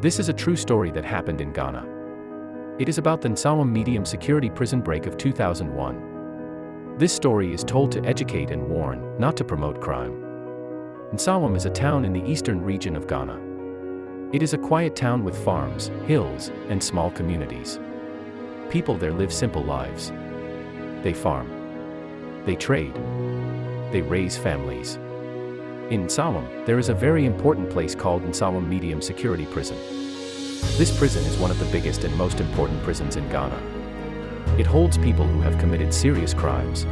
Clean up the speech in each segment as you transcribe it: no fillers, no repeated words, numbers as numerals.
This is a true story that happened in Ghana. It is about the Nsawam medium security prison break of 2001. This story is told to educate and warn, not to promote crime. Nsawam is a town in the eastern region of Ghana. It is a quiet town with farms, hills, and small communities. People there live simple lives. They farm. They trade. They raise families. In Nsawam, there is a very important place called Nsawam Medium Security Prison. This prison is one of the biggest and most important prisons in Ghana. It holds people who have committed serious crimes.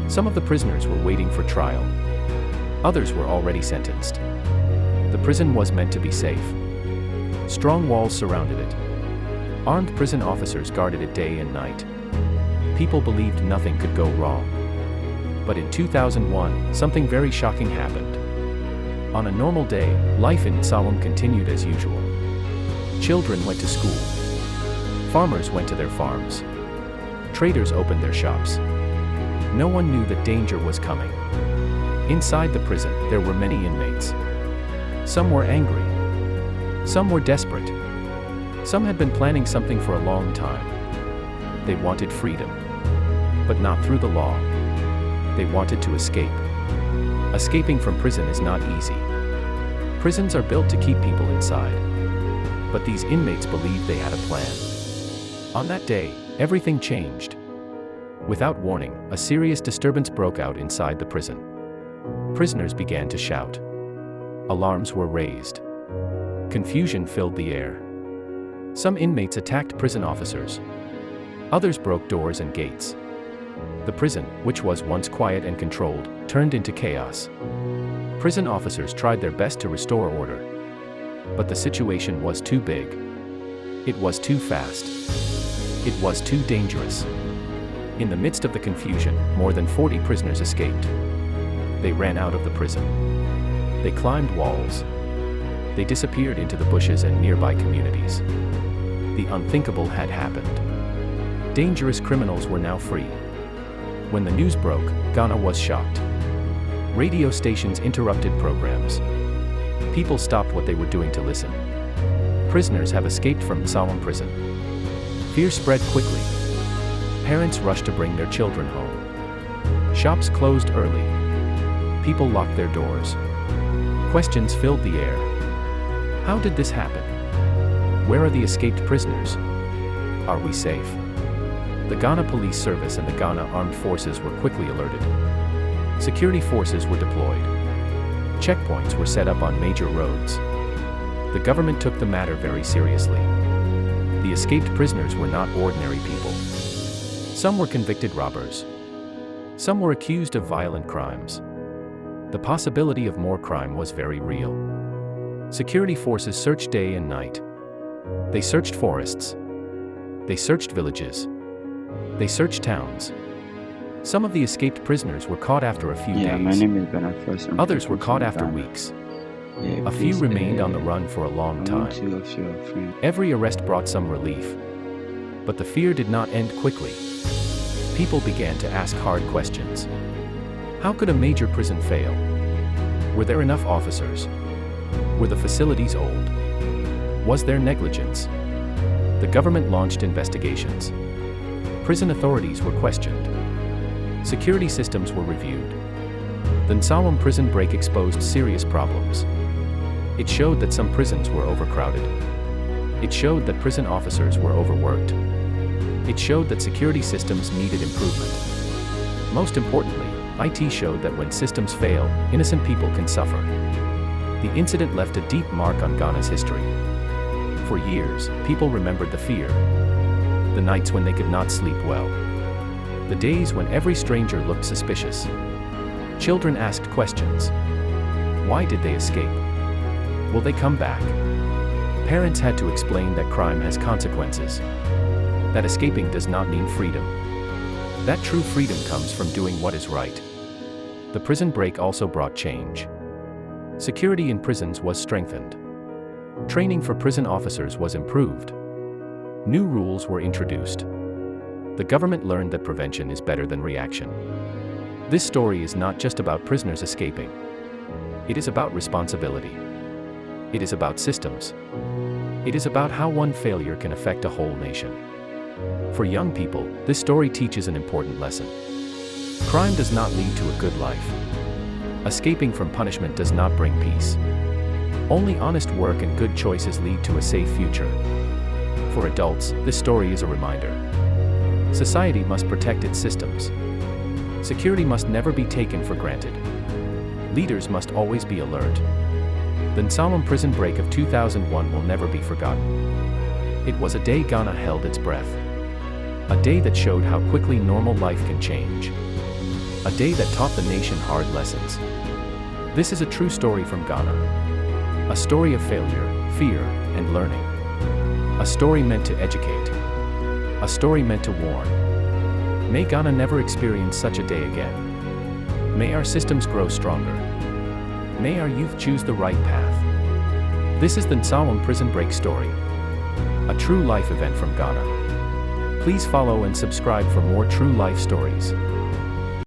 Some of the prisoners were waiting for trial. Others were already sentenced. The prison was meant to be safe. Strong walls surrounded it. Armed prison officers guarded it day and night. People believed nothing could go wrong. But in 2001, something very shocking happened. On a normal day, life in Nsawam continued as usual. Children went to school. Farmers went to their farms. Traders opened their shops. No one knew that danger was coming. Inside the prison, there were many inmates. Some were angry. Some were desperate. Some had been planning something for a long time. They wanted freedom. But not through the law. They wanted to escape. Escaping from prison is not easy. Prisons are built to keep people inside. But these inmates believed they had a plan. On that day, everything changed. Without warning, a serious disturbance broke out inside the prison. Prisoners began to shout. Alarms were raised. Confusion filled the air. Some inmates attacked prison officers. Others broke doors and gates. The prison, which was once quiet and controlled, turned into chaos. Prison officers tried their best to restore order. But the situation was too big. It was too fast. It was too dangerous. In the midst of the confusion, more than 40 prisoners escaped. They ran out of the prison. They climbed walls. They disappeared into the bushes and nearby communities. The unthinkable had happened. Dangerous criminals were now free. When the news broke, Ghana was shocked. Radio stations interrupted programs. People stopped what they were doing to listen. Prisoners have escaped from Nsawam prison. Fear spread quickly. Parents rushed to bring their children home. Shops closed early. People locked their doors. Questions filled the air. How did this happen? Where are the escaped prisoners? Are we safe? The Ghana Police Service and the Ghana Armed Forces were quickly alerted. Security forces were deployed. Checkpoints were set up on major roads. The government took the matter very seriously. The escaped prisoners were not ordinary people. Some were convicted robbers. Some were accused of violent crimes. The possibility of more crime was very real. Security forces searched day and night. They searched forests. They searched villages. They searched towns. Some of the escaped prisoners were caught after a few days. My name is Bernard First. Others were caught after weeks. A few remained on the run for a long time. Every arrest brought some relief. But the fear did not end quickly. People began to ask hard questions. How could a major prison fail? Were there enough officers? Were the facilities old? Was there negligence? The government launched investigations. Prison authorities were questioned. Security systems were reviewed. The Nsawam prison break exposed serious problems. It showed that some prisons were overcrowded. It showed that prison officers were overworked. It showed that security systems needed improvement. Most importantly, IT showed that when systems fail, innocent people can suffer. The incident left a deep mark on Ghana's history. For years, people remembered the fear. The nights when they could not sleep well. The days when every stranger looked suspicious. Children asked questions. Why did they escape? Will they come back? Parents had to explain that crime has consequences. That escaping does not mean freedom. That true freedom comes from doing what is right. The prison break also brought change. Security in prisons was strengthened. Training for prison officers was improved. New rules were introduced. The government learned that prevention is better than reaction. This story is not just about prisoners escaping. It is about responsibility. It is about systems. It is about how one failure can affect a whole nation. For young people, this story teaches an important lesson. Crime does not lead to a good life. Escaping from punishment does not bring peace. Only honest work and good choices lead to a safe future. For adults, this story is a reminder. Society must protect its systems. Security must never be taken for granted. Leaders must always be alert. The nsawam prison break of 2001 will never be forgotten. It was a day Ghana held its breath. A day that showed how quickly normal life can change. A day that taught the nation hard lessons. This is a true story from Ghana. A story of failure, fear, and learning. A story meant to educate. A story meant to warn. May Ghana never experience such a day again. May our systems grow stronger. May our youth choose the right path. This is the nsawam prison break story. A true life event from Ghana. Please follow and subscribe for more true life stories.